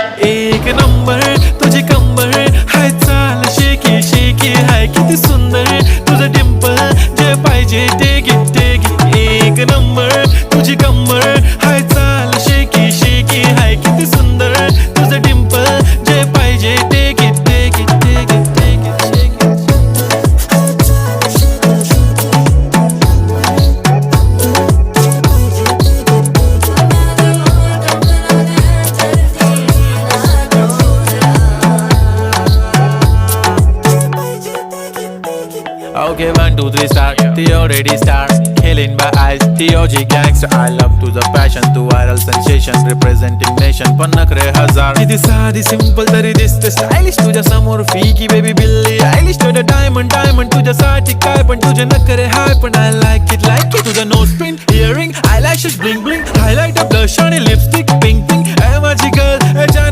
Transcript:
एक नंबर तुझी कंबर हाय, चाल शेकी शेकी हाय, किती सुंदर तुझं डिंपल, जे पाहिजे ते घे ते घे. एक नंबर तुझी कंबर हाय, चाल शेकी शेकी हाय, किती सुंदर तुझं डिंपल, जे पाहिजे ते घे ते घे ते घे ते घे shaky. Okay, 1, 2, 3 start. The already start. Killing by eyes. The OG gangster. I love to the passion, to viral sensation, representing nation. पन्नकरे हजार. किती साधी simple तरी दिसते stylish तुझ्या समोर फीकी baby बिल्ली आयलिश. तुझं diamond diamond तुझ्यासाठी काय पण तुझे नखरे हाय पण I like it तुझं nose pin, earring, eyelashes bling bling, highlighter, blush आणि lipstick pink pink. ए माझी girl,